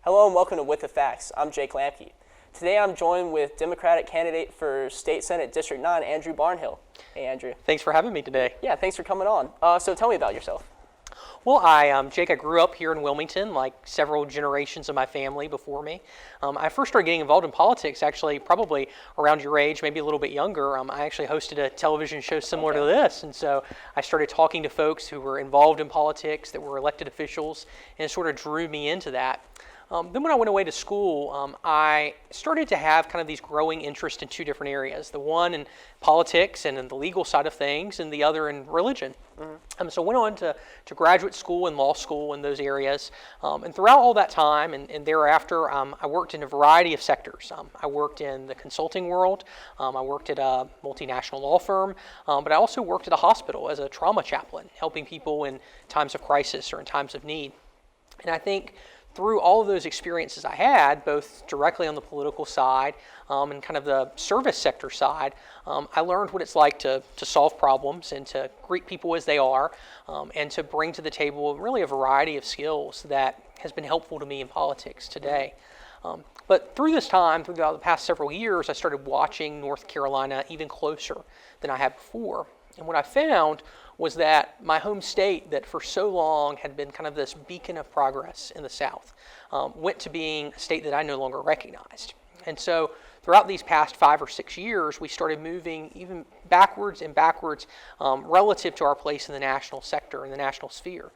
Hello and welcome to With the Facts. I'm Jake Lampke. Today I'm joined with Democratic candidate for State Senate District 9, Andrew Barnhill. Hey, Andrew. Thanks for having me today. Yeah, thanks for coming on. So tell me about yourself. Well, Jake, I grew up here in Wilmington, like several generations of my family before me. I first started getting involved in politics, actually, probably around your age, maybe a little bit younger. I actually hosted a television show similar to this, and so I started talking to folks who were involved in politics, that were elected officials, and it sort of drew me into that. Then when I went away to school, I started to have kind of these growing interests in two different areas. The one in politics and in the legal side of things, and the other in religion. So I went on to graduate school and law school in those areas. And throughout all that time and thereafter, I worked in a variety of sectors. I worked in the consulting world. I worked at a multinational law firm. But I also worked at a hospital as a trauma chaplain, helping people in times of crisis or in times of need. And I think through all of those experiences I had, both directly on the political side and kind of the service sector side, I learned what it's like to solve problems and to greet people as they are and to bring to the table really a variety of skills that has been helpful to me in politics today. But through this time, through the past several years, I started watching North Carolina even closer than I had before. And what I found was that my home state, that for so long had been kind of this beacon of progress in the South, went to being a state that I no longer recognized. And so throughout these past 5 or 6 years, we started moving even backwards and backwards relative to our place in the national sector, in the national sphere.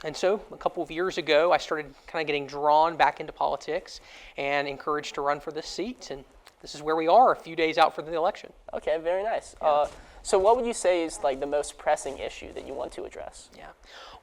And so a couple of years ago, I started kind of getting drawn back into politics and encouraged to run for this seat. And this is where we are, a few days out for the election. Okay, very nice. Yeah. So what would you say is like the most pressing issue that you want to address? Yeah.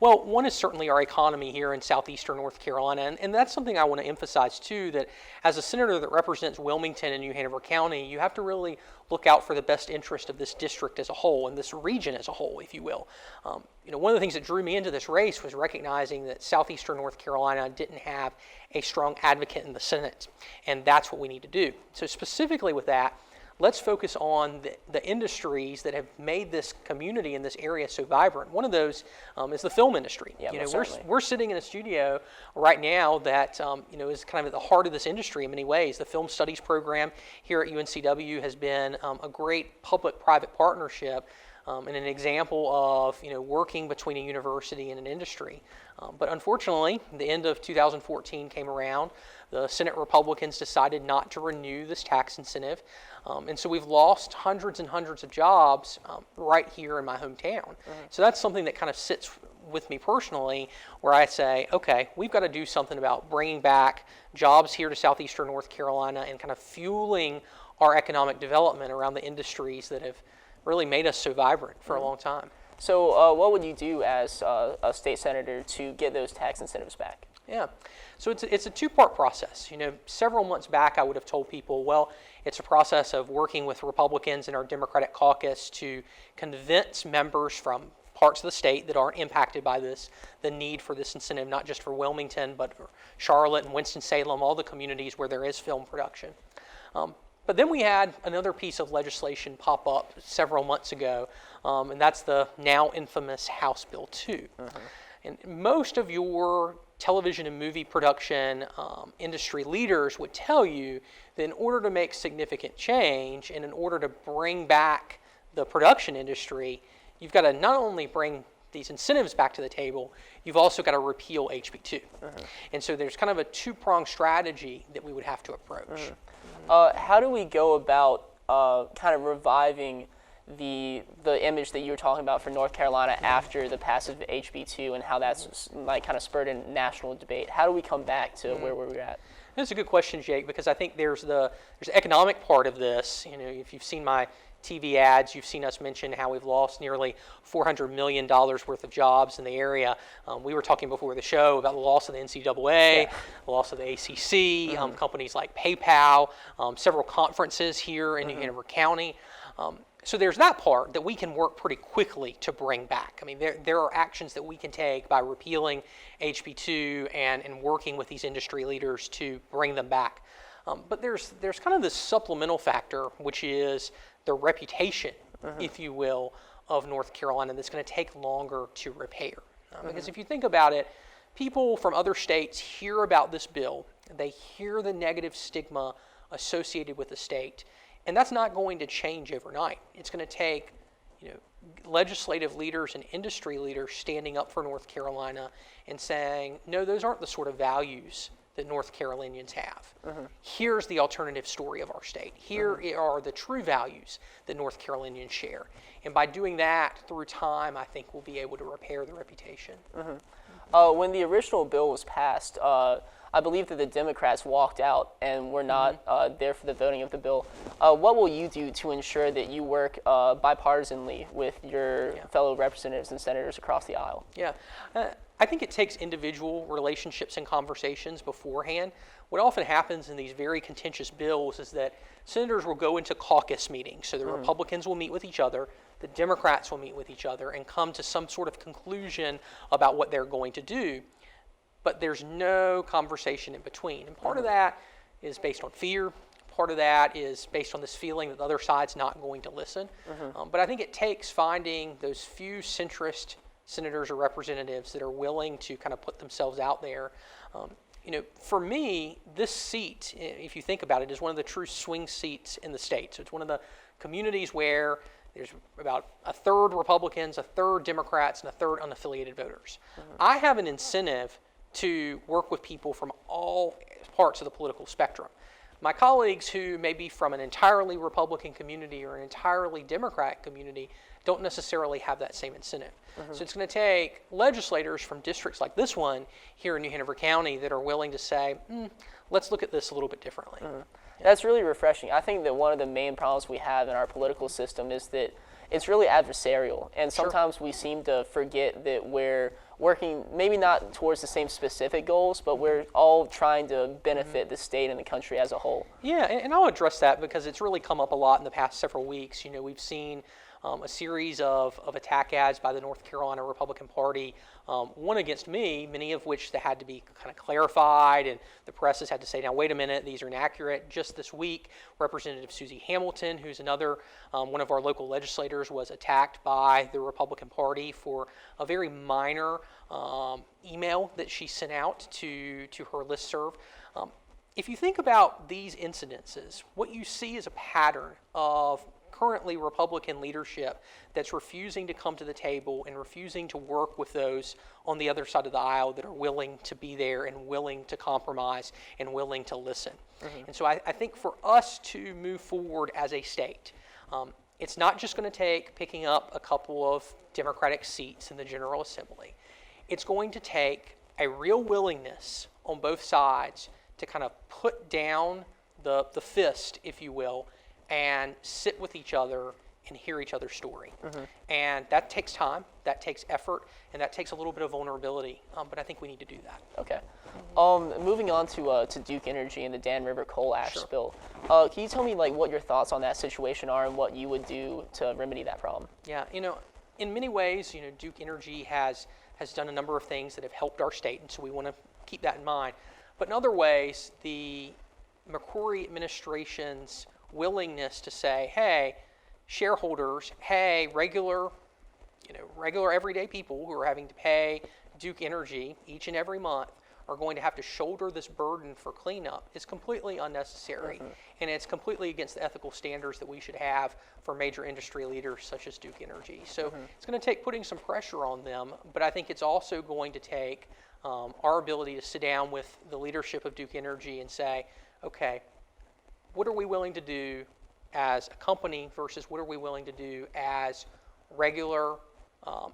Well, one is certainly our economy here in southeastern North Carolina, and that's something I want to emphasize too, that as a senator that represents Wilmington and New Hanover County, you have to really look out for the best interest of this district as a whole and this region as a whole, if you will. One of the things that drew me into this race was recognizing that southeastern North Carolina didn't have a strong advocate in the Senate, and that's what we need to do. So specifically with that, let's focus on the industries that have made this community in this area so vibrant. One of those is the film industry. Yeah, we're sitting in a studio right now that is kind of at the heart of this industry in many ways. The film studies program here at UNCW has been a great public-private partnership and an example of working between a university and an industry. But unfortunately, the end of 2014 came around. The Senate Republicans decided not to renew this tax incentive. And so we've lost hundreds and hundreds of jobs right here in my hometown. So that's something that kind of sits with me personally, where I say, okay, we've got to do something about bringing back jobs here to southeastern North Carolina and kind of fueling our economic development around the industries that have really made us so vibrant for a long time. So what would you do as a state senator to get those tax incentives back? Yeah, so it's a two-part process. Several months back I would have told people, well, it's a process of working with Republicans in our Democratic caucus to convince members from parts of the state that aren't impacted by this, the need for this incentive, not just for Wilmington, but for Charlotte and Winston-Salem, all the communities where there is film production. But then we had another piece of legislation pop up several months ago, and that's the now infamous House Bill 2. And most of your television and movie production industry leaders would tell you that in order to make significant change and in order to bring back the production industry, you've got to not only bring these incentives back to the table, you've also got to repeal HB 2. And so there's kind of a two-pronged strategy that we would have to approach. How do we go about kind of reviving the image that you were talking about for North Carolina after the passage of HB 2 and how that's like kind of spurred in national debate? How do we come back to where we're at? That's a good question, Jake, because I think there's the economic part of this. If you've seen my TV ads, you've seen us mention how we've lost nearly $400 million worth of jobs in the area. We were talking before the show about the loss of the NCAA, the loss of the ACC, companies like PayPal, several conferences here in New Hanover County. So there's that part that we can work pretty quickly to bring back. I mean, there are actions that we can take by repealing HB 2 and working with these industry leaders to bring them back. But there's kind of this supplemental factor, which is the reputation, if you will, of North Carolina that's going to take longer to repair. Because if you think about it, people from other states hear about this bill, they hear the negative stigma associated with the state, and that's not going to change overnight. It's going to take, legislative leaders and industry leaders standing up for North Carolina and saying, no, those aren't the sort of values that North Carolinians have. Here's the alternative story of our state. Here are the true values that North Carolinians share. And by doing that through time, I think we'll be able to repair the reputation. When the original bill was passed, I believe that the Democrats walked out and were not there for the voting of the bill. What will you do to ensure that you work bipartisanly with your fellow representatives and senators across the aisle? Yeah, I think it takes individual relationships and conversations beforehand. What often happens in these very contentious bills is that senators will go into caucus meetings. So the Republicans will meet with each other, the Democrats will meet with each other, and come to some sort of conclusion about what they're going to do. But there's no conversation in between. And part of that is based on fear. Part of that is based on this feeling that the other side's not going to listen. But I think it takes finding those few centrist senators or representatives that are willing to kind of put themselves out there. For me, this seat, if you think about it, is one of the true swing seats in the state. So it's one of the communities where there's about a third Republicans, a third Democrats, and a third unaffiliated voters. I have an incentive to work with people from all parts of the political spectrum. My colleagues who may be from an entirely Republican community or an entirely Democratic community don't necessarily have that same incentive. So it's going to take legislators from districts like this one here in New Hanover County that are willing to say, let's look at this a little bit differently. That's really refreshing. I think that one of the main problems we have in our political system is that it's really adversarial, and sometimes we seem to forget that we're working maybe not towards the same specific goals, but we're all trying to benefit the state and the country as a whole. Yeah, and I'll address that because it's really come up a lot in the past several weeks. We've seen a series of attack ads by the North Carolina Republican Party, one against me, many of which that had to be kind of clarified, and the press has had to say, now wait a minute, these are inaccurate. Just this week, Representative Susie Hamilton, who's another one of our local legislators, was attacked by the Republican Party for a very minor email that she sent out to her listserv. If you think about these incidences, what you see is a pattern of currently Republican leadership that's refusing to come to the table and refusing to work with those on the other side of the aisle that are willing to be there and willing to compromise and willing to listen. And so I think for us to move forward as a state, it's not just going to take picking up a couple of Democratic seats in the General Assembly. It's going to take a real willingness on both sides to kind of put down the fist, if you will, and sit with each other and hear each other's story. And that takes time, that takes effort, and that takes a little bit of vulnerability, but I think we need to do that. Okay. Moving on to Duke Energy and the Dan River coal ash spill. Can you tell me what your thoughts on that situation are and what you would do to remedy that problem? Yeah, in many ways, Duke Energy has done a number of things that have helped our state, and so we want to keep that in mind. But in other ways, the McCrory administration's willingness to say, hey, shareholders, hey, regular everyday people who are having to pay Duke Energy each and every month are going to have to shoulder this burden for cleanup is completely unnecessary. And it's completely against the ethical standards that we should have for major industry leaders such as Duke Energy. So it's going to take putting some pressure on them, but I think it's also going to take our ability to sit down with the leadership of Duke Energy and say, okay, what are we willing to do as a company versus what are we willing to do as regular,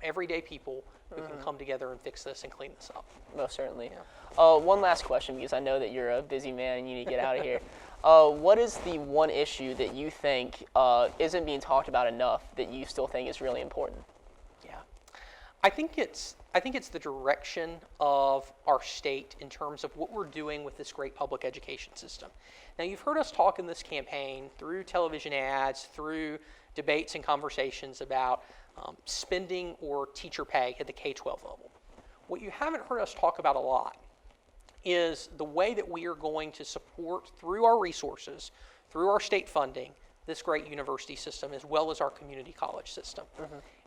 everyday people who can come together and fix this and clean this up? Most certainly. One last question, because I know that you're a busy man and you need to get out of here. What is the one issue that you think isn't being talked about enough that you still think is really important? Yeah, I think it's the direction of our state in terms of what we're doing with this great public education system. Now, you've heard us talk in this campaign through television ads, through debates and conversations about spending or teacher pay at the K-12 level. What you haven't heard us talk about a lot is the way that we are going to support through our resources, through our state funding, this great university system as well as our community college system.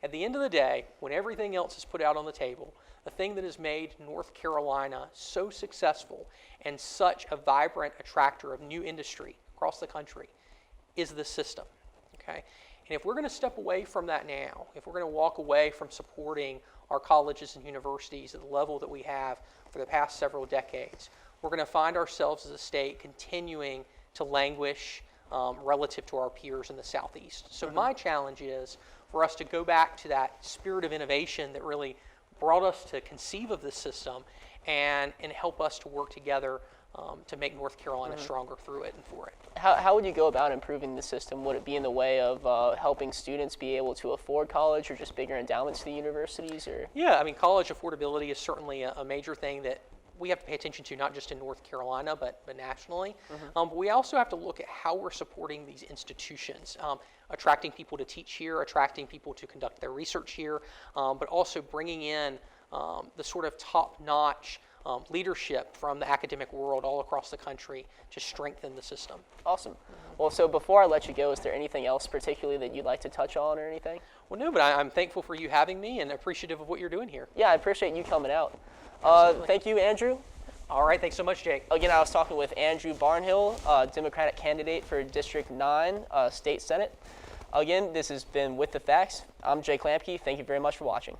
At the end of the day, when everything else is put out on the table, the thing that has made North Carolina so successful and such a vibrant attractor of new industry across the country is the system. Okay? And if we're going to step away from that now, if we're going to walk away from supporting our colleges and universities at the level that we have for the past several decades, we're going to find ourselves as a state continuing to languish relative to our peers in the Southeast. So my challenge is for us to go back to that spirit of innovation that really brought us to conceive of this system and help us to work together to make North Carolina stronger through it and for it. How would you go about improving the system? Would it be in the way of helping students be able to afford college, or just bigger endowments to the universities? Or Yeah, I mean, college affordability is certainly a major thing that we have to pay attention to, not just in North Carolina, but nationally. But we also have to look at how we're supporting these institutions, attracting people to teach here, attracting people to conduct their research here, but also bringing in the sort of top-notch leadership from the academic world all across the country to strengthen the system. Awesome. Well, so before I let you go, is there anything else particularly that you'd like to touch on or anything? Well, no, but I'm thankful for you having me and appreciative of what you're doing here. Yeah, I appreciate you coming out. Thank you, Andrew. All right, thanks so much, Jake. Again, I was talking with Andrew Barnhill, Democratic candidate for District 9 State Senate. Again, this has been With the Facts. I'm Jake Lampke. Thank you very much for watching.